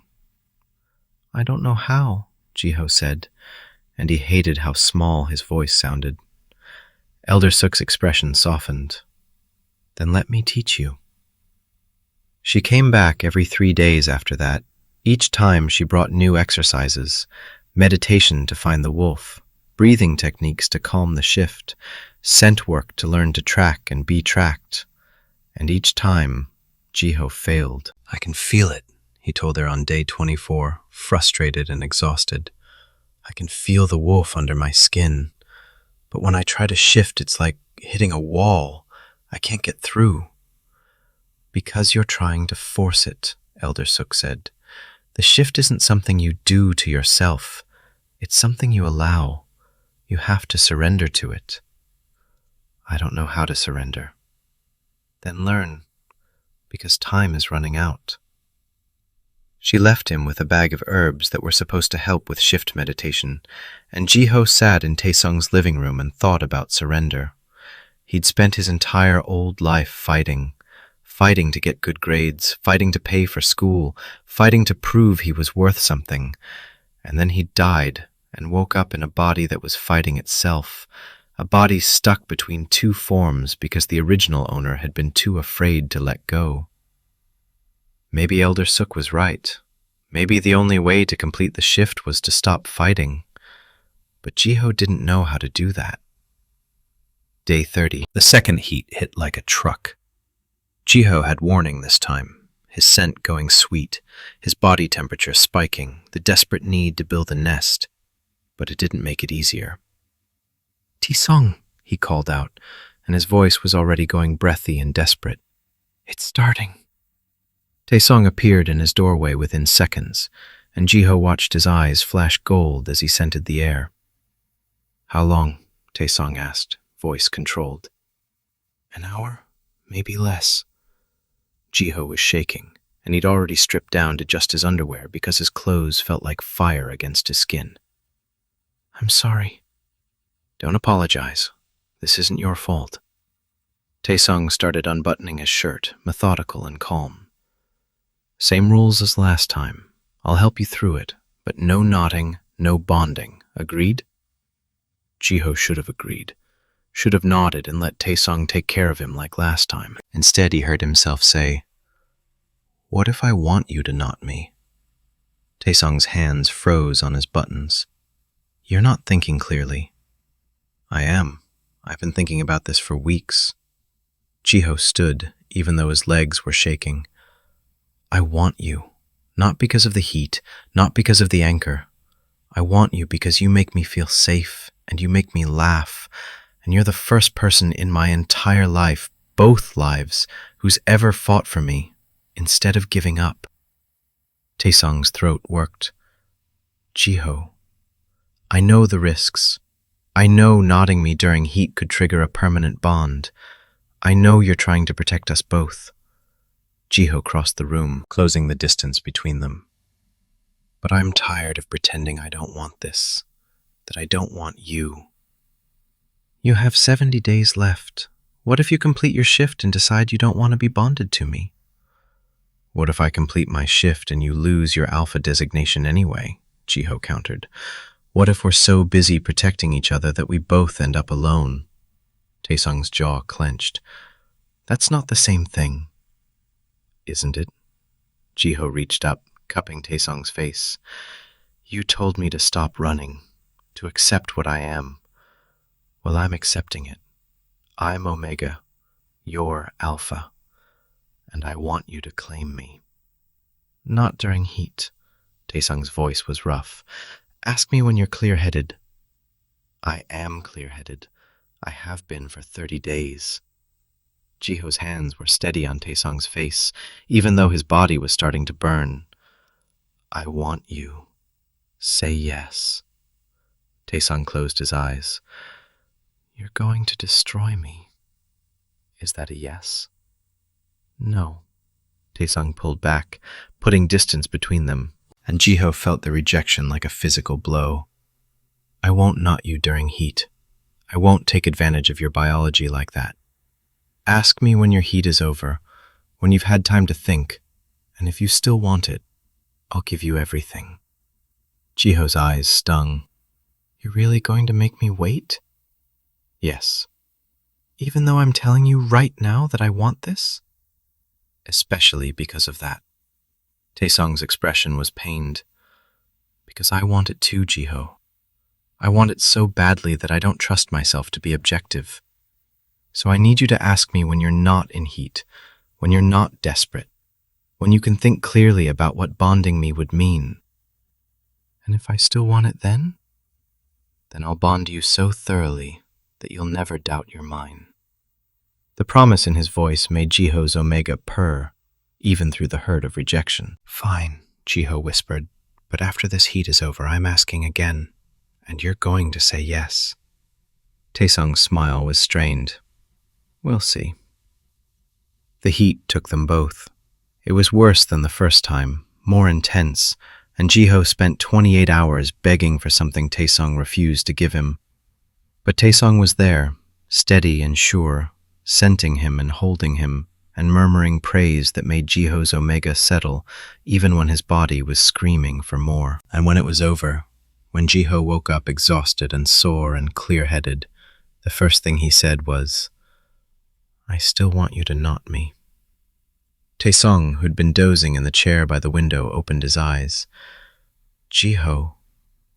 "I don't know how," Jiho said, and he hated how small his voice sounded. Elder Suk's expression softened. "Then let me teach you." She came back every 3 days after that. Each time she brought new exercises, meditation to find the wolf, breathing techniques to calm the shift, scent work to learn to track and be tracked. And each time, Jiho failed. "I can feel it," he told her on day 24, frustrated and exhausted. "I can feel the wolf under my skin. But when I try to shift, it's like hitting a wall. I can't get through." "Because you're trying to force it," Elder Suk said. "The shift isn't something you do to yourself. It's something you allow. You have to surrender to it." "I don't know how to surrender." "Then learn, because time is running out." She left him with a bag of herbs that were supposed to help with shift meditation, and Jiho sat in Taesung's living room and thought about surrender. He'd spent his entire old life fighting to get good grades, fighting to pay for school, fighting to prove he was worth something. And then he died and woke up in a body that was fighting itself, a body stuck between two forms because the original owner had been too afraid to let go. Maybe Elder Suk was right. Maybe the only way to complete the shift was to stop fighting. But Jiho didn't know how to do that. Day 30. The second heat hit like a truck. Jiho had warning this time, his scent going sweet, his body temperature spiking, the desperate need to build a nest. But it didn't make it easier. "Taesung," he called out, and his voice was already going breathy and desperate. "It's starting." Taesung appeared in his doorway within seconds, and Jiho watched his eyes flash gold as he scented the air. "How long?" Taesung asked, voice controlled. "An hour, maybe less." Jiho was shaking, and he'd already stripped down to just his underwear because his clothes felt like fire against his skin. "I'm sorry." "Don't apologize. This isn't your fault." Taesung started unbuttoning his shirt, methodical and calm. "Same rules as last time. I'll help you through it, but no knotting, no bonding. Agreed?" Jiho should have agreed. Should have nodded and let Taesung take care of him like last time. Instead, he heard himself say, "What if I want you to knot me?" Taesung's hands froze on his buttons. "You're not thinking clearly." "I am. I've been thinking about this for weeks." Jiho stood, even though his legs were shaking. "I want you, not because of the heat, not because of the anchor. I want you because you make me feel safe, and you make me laugh, and you're the first person in my entire life, both lives, who's ever fought for me, instead of giving up." Taesung's throat worked. "Jiho, I know the risks. I know knotting me during heat could trigger a permanent bond. I know you're trying to protect us both." Jiho crossed the room, closing the distance between them. "But I'm tired of pretending I don't want this, that I don't want you." "You have 70 days left. What if you complete your shift and decide you don't want to be bonded to me?" "What if I complete my shift and you lose your alpha designation anyway?" Jiho countered. "What if we're so busy protecting each other that we both end up alone?" Taesung's jaw clenched. "That's not the same thing." "Isn't it?" Jiho reached up, cupping Taesung's face. "You told me to stop running, to accept what I am. Well, I'm accepting it. I'm Omega, you're Alpha, and I want you to claim me." "Not during heat." Taesung's voice was rough. "Ask me when you're clear-headed." "I am clear-headed. I have been for 30 days. Jiho's hands were steady on Taesung's face, even though his body was starting to burn. "I want you. Say yes." Taesung closed his eyes. "You're going to destroy me. Is that a yes?" "No." Taesung pulled back, putting distance between them, and Jiho felt the rejection like a physical blow. "I won't knot you during heat. I won't take advantage of your biology like that. Ask me when your heat is over, when you've had time to think, and if you still want it, I'll give you everything. Jiho's eyes stung. You're really going to make me wait? Yes. Even though I'm telling you right now that I want this? Especially because of that. Taesung's expression was pained. Because I want it too, Jiho. I want it so badly that I don't trust myself to be objective. So I need you to ask me when you're not in heat, when you're not desperate, when you can think clearly about what bonding me would mean. And if I still want it then I'll bond you so thoroughly that you'll never doubt you're mine. The promise in his voice made Jiho's omega purr, even through the hurt of rejection. Fine, Jiho whispered, but after this heat is over, I'm asking again, and you're going to say yes. Taesung's smile was strained. We'll see. The heat took them both. It was worse than the first time, more intense, and Jiho spent 28 hours begging for something Taesung refused to give him. But Taesung was there, steady and sure, scenting him and holding him, and murmuring praise that made Jiho's omega settle, even when his body was screaming for more. And when it was over, when Jiho woke up exhausted and sore and clear-headed, the first thing he said was, I still want you to knot me. Taesung, who'd been dozing in the chair by the window, opened his eyes. Jiho,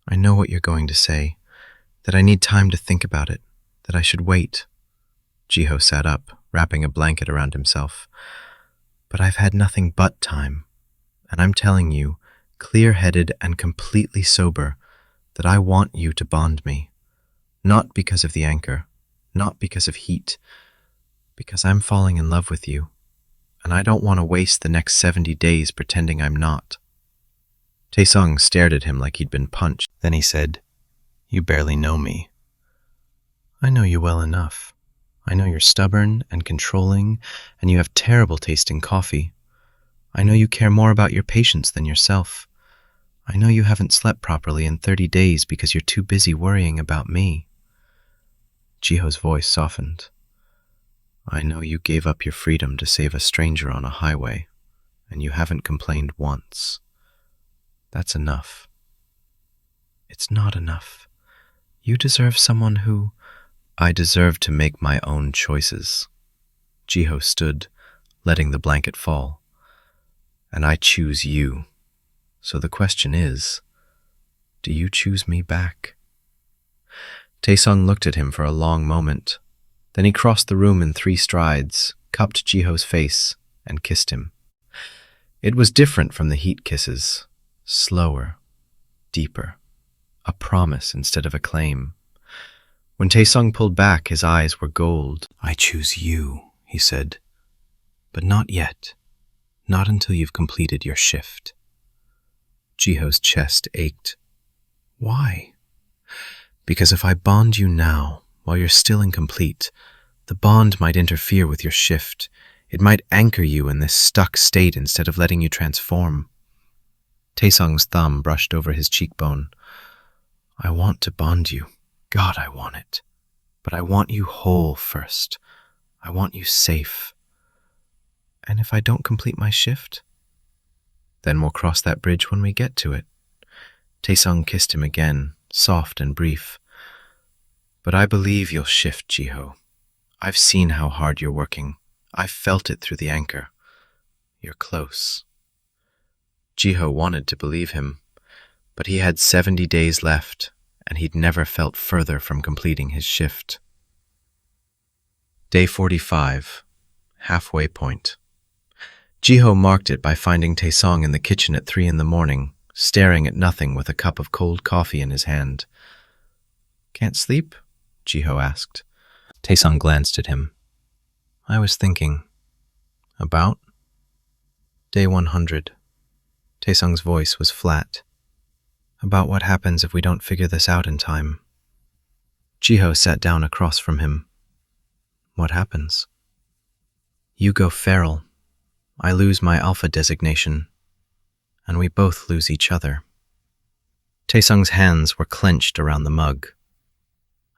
I know what you're going to say, that I need time to think about it, that I should wait. Jiho sat up, wrapping a blanket around himself. But I've had nothing but time, and I'm telling you, clear-headed and completely sober, that I want you to bond me. Not because of the anchor, not because of heat, because I'm falling in love with you, and I don't want to waste the next 70 days pretending I'm not. Taesung stared at him like he'd been punched. Then he said, You barely know me. I know you well enough. I know you're stubborn and controlling, and you have terrible tasting coffee. I know you care more about your patients than yourself. I know you haven't slept properly in 30 days because you're too busy worrying about me. Jiho's voice softened. I know you gave up your freedom to save a stranger on a highway, and you haven't complained once. That's enough. It's not enough. You deserve someone who... I deserve to make my own choices. Jiho stood, letting the blanket fall. And I choose you. So the question is, do you choose me back? Taesung looked at him for a long moment. Then he crossed the room in 3 strides, cupped Jiho's face, and kissed him. It was different from the heat kisses. Slower, deeper, a promise instead of a claim. When Taesung pulled back, his eyes were gold. I choose you, he said. But not yet. Not until you've completed your shift. Jiho's chest ached. Why? Because if I bond you now, while you're still incomplete, the bond might interfere with your shift. It might anchor you in this stuck state instead of letting you transform. Taesung's thumb brushed over his cheekbone. I want to bond you. God, I want it. But I want you whole first. I want you safe. And if I don't complete my shift? Then we'll cross that bridge when we get to it. Taesung kissed him again, soft and brief. But I believe you'll shift, Jiho. I've seen how hard you're working. I've felt it through the anchor. You're close. Jiho wanted to believe him, but he had 70 days left, and he'd never felt further from completing his shift. Day 45, halfway point. Jiho marked it by finding Taesung in the kitchen at 3 a.m, staring at nothing with a cup of cold coffee in his hand. Can't sleep? Jiho asked. Taesung glanced at him. I was thinking. About? Day 100. Taesung's voice was flat. About what happens if we don't figure this out in time. Jiho sat down across from him. What happens? You go feral. I lose my alpha designation. And we both lose each other. Taesung's hands were clenched around the mug.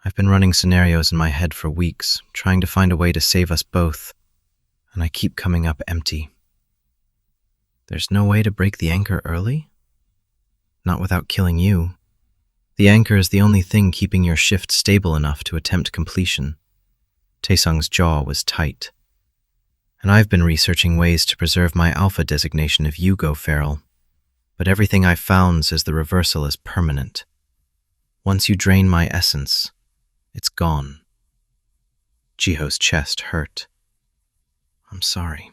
I've been running scenarios in my head for weeks, trying to find a way to save us both, and I keep coming up empty. There's no way to break the anchor early? Not without killing you. The anchor is the only thing keeping your shift stable enough to attempt completion. Taesung's jaw was tight. And I've been researching ways to preserve my alpha designation if you go feral. But everything I've found says the reversal is permanent. Once you drain my essence, it's gone. Jiho's chest hurt. I'm sorry.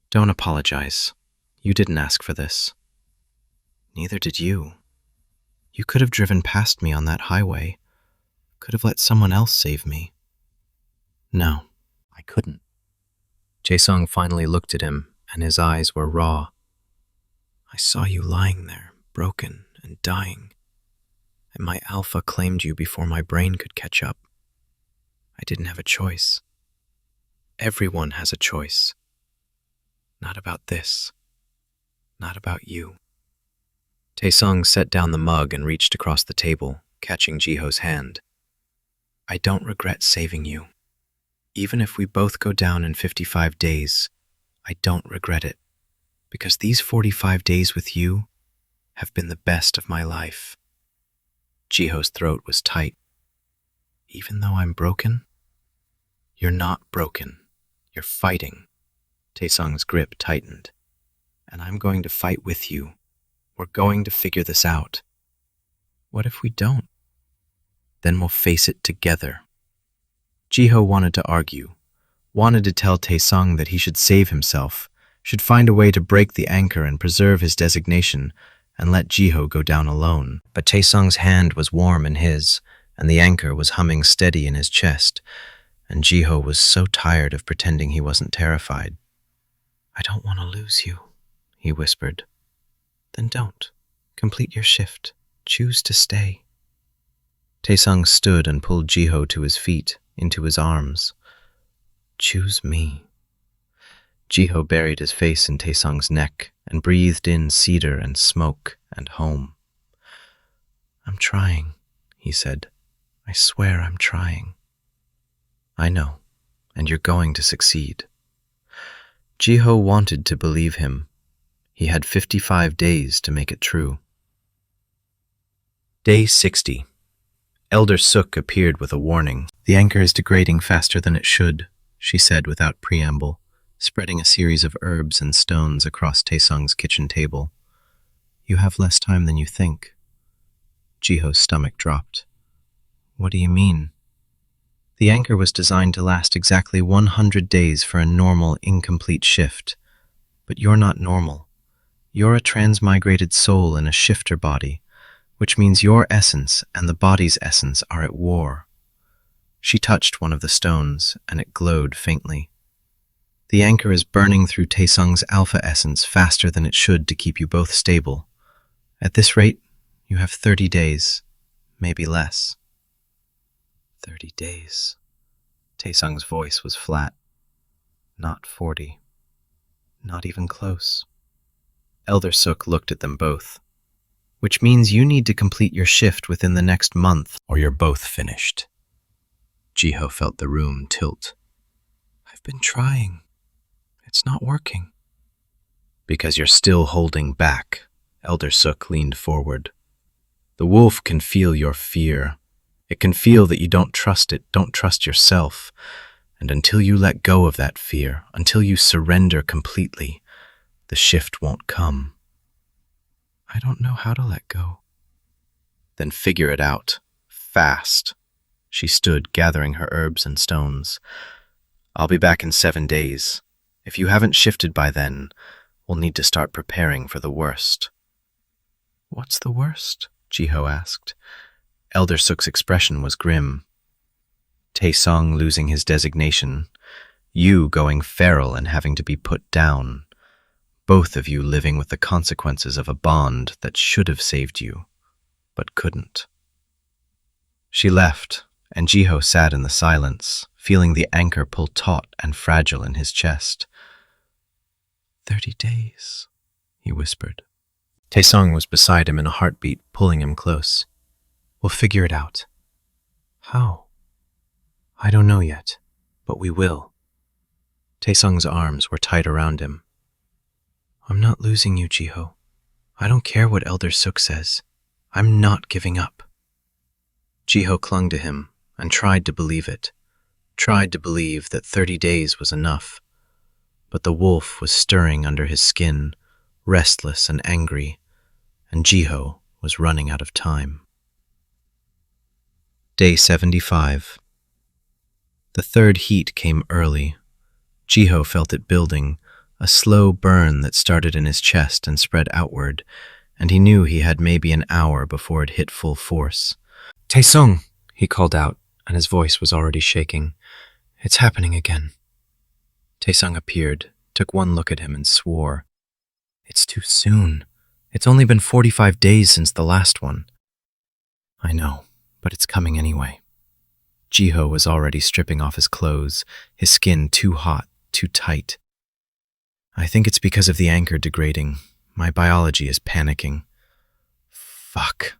Don't apologize. You didn't ask for this. Neither did you. You could have driven past me on that highway. Could have let someone else save me. No, I couldn't. Taesung finally looked at him, and his eyes were raw. I saw you lying there, broken and dying, and my alpha claimed you before my brain could catch up. I didn't have a choice. Everyone has a choice. Not about this. Not about you. Taesung set down the mug and reached across the table, catching Jiho's hand. I don't regret saving you. Even if we both go down in 55 days, I don't regret it, because these 45 days with you have been the best of my life. Jiho's throat was tight. Even though I'm broken? You're not broken. You're fighting. Taesung's grip tightened. And I'm going to fight with you. We're going to figure this out. What if we don't? Then we'll face it together. Jiho wanted to argue, wanted to tell Taesung that he should save himself, should find a way to break the anchor and preserve his designation, and let Jiho go down alone. But Taesung's hand was warm in his, and the anchor was humming steady in his chest, and Jiho was so tired of pretending he wasn't terrified. I don't want to lose you, he whispered. Then don't. Complete your shift. Choose to stay. Taesung stood and pulled Jiho to his feet, into his arms. Choose me. Jiho buried his face in Taesung's neck and breathed in cedar and smoke and home. I'm trying, he said. I swear I'm trying. I know, and you're going to succeed. Jiho wanted to believe him. He had 55 days to make it true. Day 60. Elder Suk appeared with a warning. The anchor is degrading faster than it should, she said without preamble, spreading a series of herbs and stones across Taesung's kitchen table. You have less time than you think. Jiho's stomach dropped. What do you mean? The anchor was designed to last exactly 100 days for a normal, incomplete shift. But you're not normal. You're a transmigrated soul in a shifter body, which means your essence and the body's essence are at war. She touched one of the stones, and it glowed faintly. The anchor is burning through Taesung's alpha essence faster than it should to keep you both stable. At this rate, you have 30 days, maybe less. 30 days. Taesung's voice was flat. Not 40. Not even close. Elder Suk looked at them both. Which means you need to complete your shift within the next month, or you're both finished. Jiho felt the room tilt. I've been trying. It's not working. Because you're still holding back. Elder Suk leaned forward. The wolf can feel your fear. It can feel that you don't trust it, don't trust yourself. And until you let go of that fear, until you surrender completely, the shift won't come. I don't know how to let go. Then figure it out. Fast. She stood, gathering her herbs and stones. I'll be back in 7 days. If you haven't shifted by then, we'll need to start preparing for the worst. What's the worst? Jiho asked. Elder Suk's expression was grim. Taesung losing his designation. You going feral and having to be put down. Both of you living with the consequences of a bond that should have saved you, but couldn't. She left, and Jiho sat in the silence, feeling the anchor pull taut and fragile in his chest. 30 days, he whispered. Taesung was beside him in a heartbeat, pulling him close. We'll figure it out. How? I don't know yet, but we will. Taesung's arms were tight around him. I'm not losing you, Jiho. I don't care what Elder Suk says. I'm not giving up. Jiho clung to him and tried to believe it, tried to believe that 30 days was enough. But the wolf was stirring under his skin, restless and angry, and Jiho was running out of time. Day 75. The third heat came early. Jiho felt it building, a slow burn that started in his chest and spread outward, and he knew he had maybe an hour before it hit full force. Taesung, he called out, and his voice was already shaking. It's happening again. Taesung appeared, took one look at him and swore. It's too soon. It's only been 45 days since the last one. I know, but it's coming anyway. Jiho was already stripping off his clothes, his skin too hot, too tight. I think it's because of the anchor degrading. My biology is panicking. Fuck.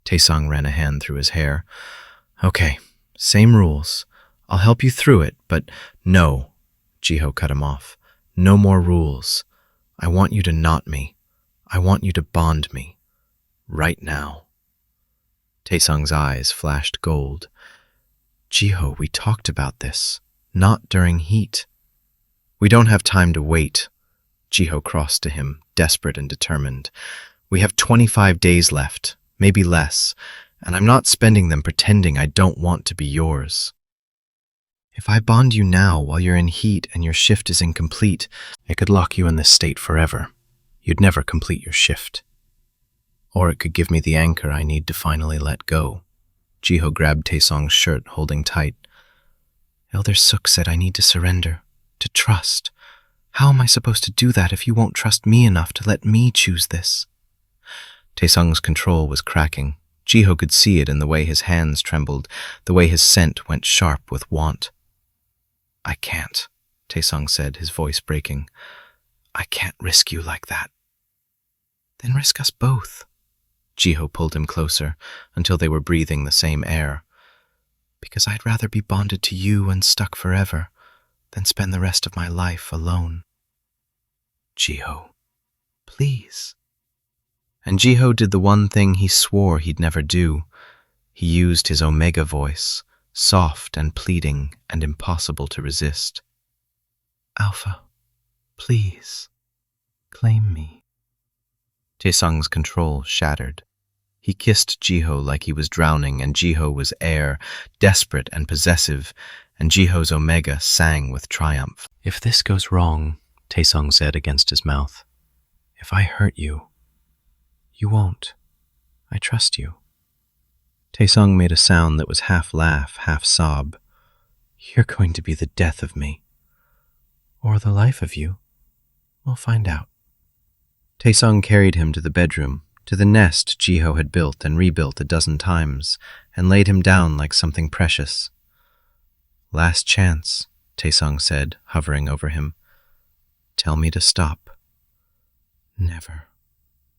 Taesung ran a hand through his hair. Okay, same rules. I'll help you through it, but no. Jiho cut him off. No more rules. I want you to knot me. I want you to bond me. Right now. Taesung's eyes flashed gold. Jiho, we talked about this. Not during heat. We don't have time to wait. Jiho crossed to him, desperate and determined. We have 25 days left, maybe less, and I'm not spending them pretending I don't want to be yours. If I bond you now while you're in heat and your shift is incomplete, it could lock you in this state forever. You'd never complete your shift. Or it could give me the anchor I need to finally let go. Jiho grabbed Taesung's shirt, holding tight. Elder Suk said I need to surrender, to trust. How am I supposed to do that if you won't trust me enough to let me choose this? Taesung's control was cracking. Jiho could see it in the way his hands trembled, the way his scent went sharp with want. I can't, Taesung said, his voice breaking. I can't risk you like that. Then risk us both. Jiho pulled him closer until they were breathing the same air. Because I'd rather be bonded to you and stuck forever than spend the rest of my life alone. Jiho, please. And Jiho did the one thing he swore he'd never do. He used his omega voice, soft and pleading and impossible to resist. Alpha, please, claim me. Taesung's control shattered. He kissed Jiho like he was drowning, and Jiho was air, desperate and possessive, and Jiho's omega sang with triumph. If this goes wrong, Taesung said against his mouth, if I hurt you, you won't. I trust you. Taesung made a sound that was half laugh, half sob. You're going to be the death of me. Or the life of you. We'll find out. Taesung carried him to the bedroom, to the nest Jiho had built and rebuilt a dozen times, and laid him down like something precious. Last chance, Taesung said, hovering over him. Tell me to stop. Never.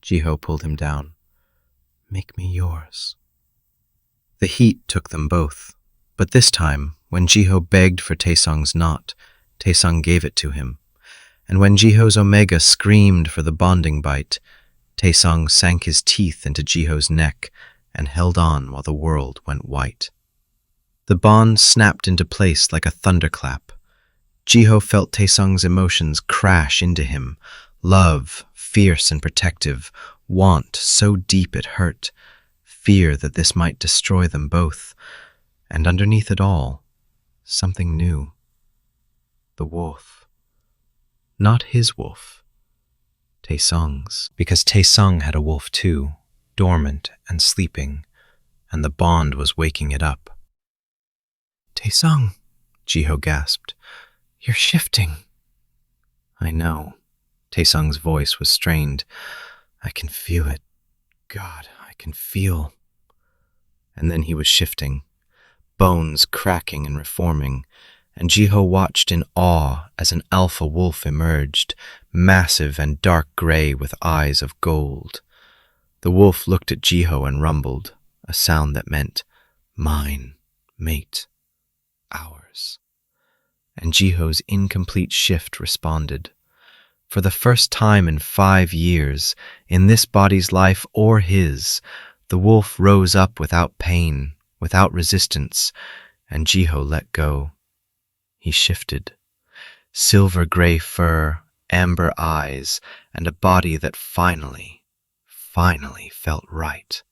Jiho pulled him down. Make me yours. The heat took them both, but this time, when Jiho begged for Taesung's knot, Taesung gave it to him. And when Jiho's omega screamed for the bonding bite, Taesung sank his teeth into Jiho's neck and held on while the world went white. The bond snapped into place like a thunderclap. Jiho felt Taesung's emotions crash into him, love, fierce and protective, want so deep it hurt, fear that this might destroy them both, and underneath it all, something new. The wolf. Not his wolf. Taesung's, because Taesung had a wolf too, dormant and sleeping, and the bond was waking it up. Taesung, Jiho gasped. You're shifting. I know. Taesung's voice was strained. I can feel it. God, I can feel. And then he was shifting, bones cracking and reforming, and Jiho watched in awe as an alpha wolf emerged, massive and dark gray with eyes of gold. The wolf looked at Jiho and rumbled, a sound that meant, mine, Mate. Ours. And Jiho's incomplete shift responded. For the first time in 5 years, in this body's life or his, the wolf rose up without pain, without resistance, and Jiho let go. He shifted. Silver-gray fur, amber eyes, and a body that finally felt right.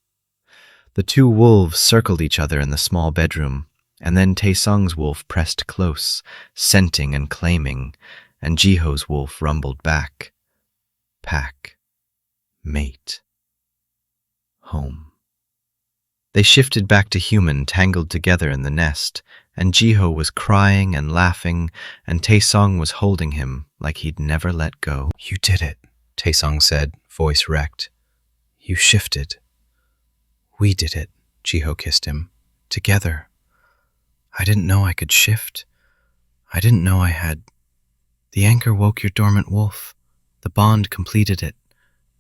The two wolves circled each other in the small bedroom, and then Taesung's wolf pressed close, scenting and claiming, and Jiho's wolf rumbled back. Pack. Mate. Home. They shifted back to human, tangled together in the nest, and Jiho was crying and laughing, and Taesung was holding him like he'd never let go. You did it, Taesung said, voice wrecked. You shifted. We did it, Jiho kissed him. Together. I didn't know I could shift. I didn't know I had... The anchor woke your dormant wolf. The bond completed it.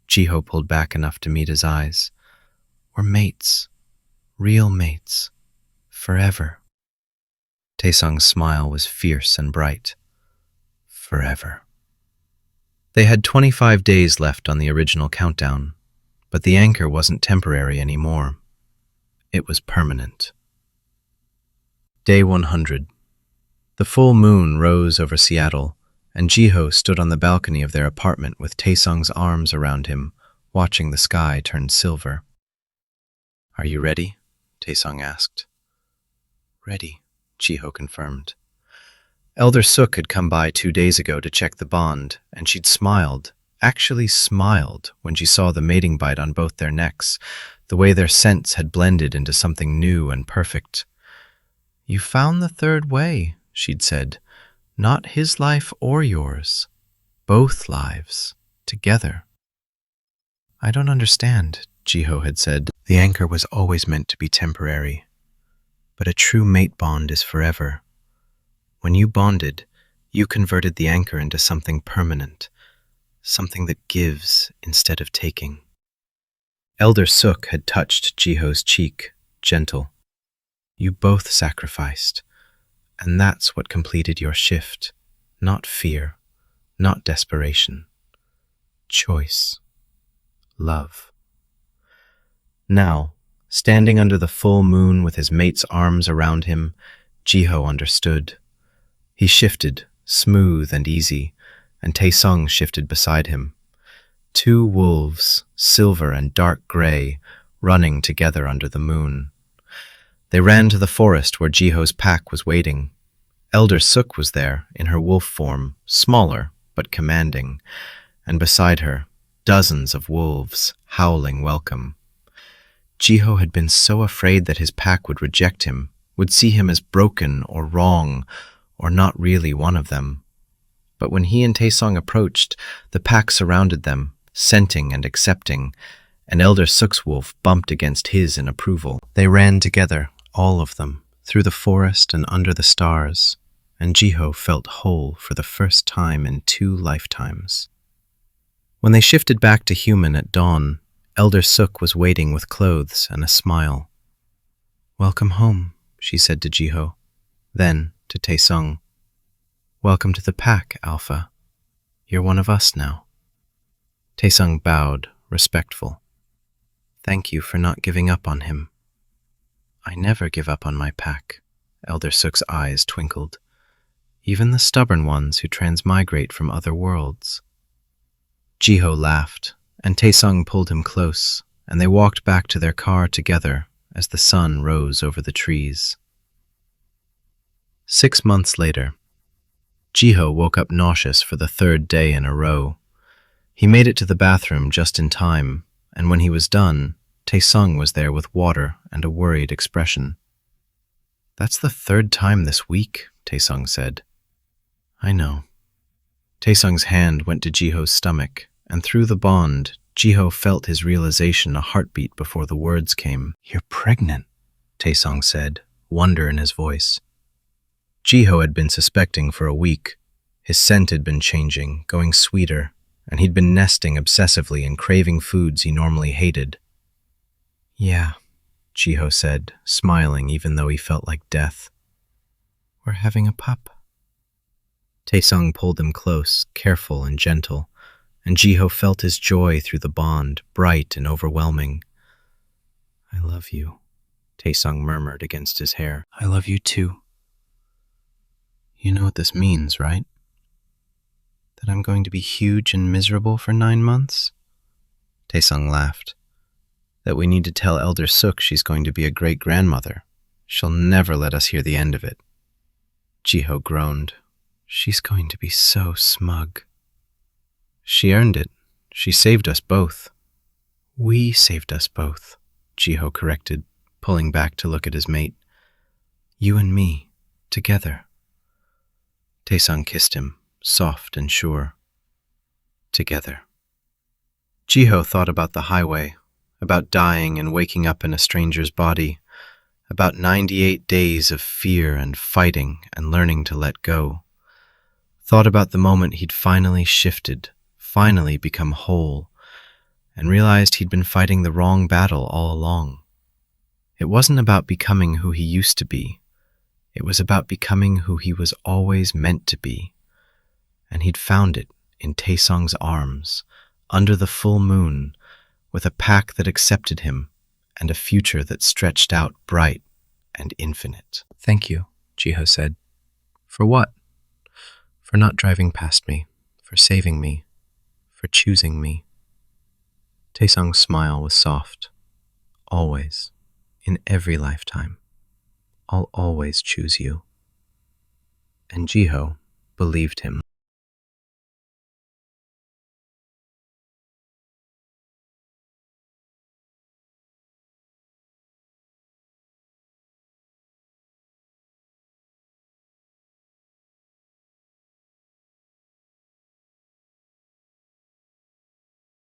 Jiho pulled back enough to meet his eyes. We're mates. Real mates. Forever. Taesung's smile was fierce and bright. Forever. They had 25 days left on the original countdown, but the anchor wasn't temporary anymore. It was permanent. Day 100. The full moon rose over Seattle, and Jiho stood on the balcony of their apartment with Taesung's arms around him, watching the sky turn silver. Are you ready? Taesung asked. Ready, Jiho confirmed. Elder Suk had come by 2 days ago to check the bond, and she'd smiled, actually smiled, when she saw the mating bite on both their necks, the way their scents had blended into something new and perfect. You found the third way, she'd said. Not his life or yours. Both lives. Together. I don't understand, Jiho had said. The anchor was always meant to be temporary. But a true mate bond is forever. When you bonded, you converted the anchor into something permanent. Something that gives instead of taking. Elder Suk had touched Jiho's cheek, gentle. You both sacrificed. And that's what completed your shift. Not fear, not desperation. Choice. Love. Now, standing under the full moon with his mate's arms around him, Jiho understood. He shifted, smooth and easy, and Taesung shifted beside him. 2 wolves, silver and dark gray, running together under the moon. They ran to the forest where Jiho's pack was waiting. Elder Suk was there, in her wolf form, smaller but commanding, and beside her, dozens of wolves, howling welcome. Jiho had been so afraid that his pack would reject him, would see him as broken or wrong, or not really one of them. But when he and Taesung approached, the pack surrounded them, scenting and accepting, and Elder Suk's wolf bumped against his in approval. They ran together, all of them, through the forest and under the stars, and Jiho felt whole for the first time in 2 lifetimes. When they shifted back to human at dawn, Elder Suk was waiting with clothes and a smile. Welcome home, she said to Jiho. Then, to Taesung, welcome to the pack, Alpha. You're one of us now. Taesung bowed, respectful. Thank you for not giving up on him. I never give up on my pack. Elder Suk's eyes twinkled. Even the stubborn ones who transmigrate from other worlds. Jiho laughed, and Taesung pulled him close, and they walked back to their car together as the sun rose over the trees. 6 months later, Jiho woke up nauseous for the 3rd day in a row. He made it to the bathroom just in time, and when he was done, Taesung was there with water and a worried expression. That's the 3rd time this week, Taesung said. I know. Taesung's hand went to Jiho's stomach, and through the bond, Jiho felt his realization a heartbeat before the words came. You're pregnant, Taesung said, wonder in his voice. Jiho had been suspecting for a week. His scent had been changing, going sweeter, and he'd been nesting obsessively and craving foods he normally hated. Yeah, Jiho said, smiling even though he felt like death. We're having a pup. Taesung pulled him close, careful and gentle, and Jiho felt his joy through the bond, bright and overwhelming. I love you, Taesung murmured against his hair. I love you too. You know what this means, right? That I'm going to be huge and miserable for 9 months? Taesung laughed. That we need to tell Elder Suk she's going to be a great-grandmother. She'll never let us hear the end of it. Jiho groaned. She's going to be so smug. She earned it. She saved us both. We saved us both, Jiho corrected, pulling back to look at his mate. You and me, together. Taesung kissed him, soft and sure. Together. Jiho thought about the highway, about dying and waking up in a stranger's body, about 98 days of fear and fighting and learning to let go. Thought about the moment he'd finally shifted, finally become whole, and realized he'd been fighting the wrong battle all along. It wasn't about becoming who he used to be. It was about becoming who he was always meant to be. And he'd found it in Taesung's arms, under the full moon, with a pack that accepted him and a future that stretched out bright and infinite. Thank you, Jiho said. For what? For not driving past me, for saving me, for choosing me. Taesung's smile was soft. Always, in every lifetime, I'll always choose you. And Jiho believed him.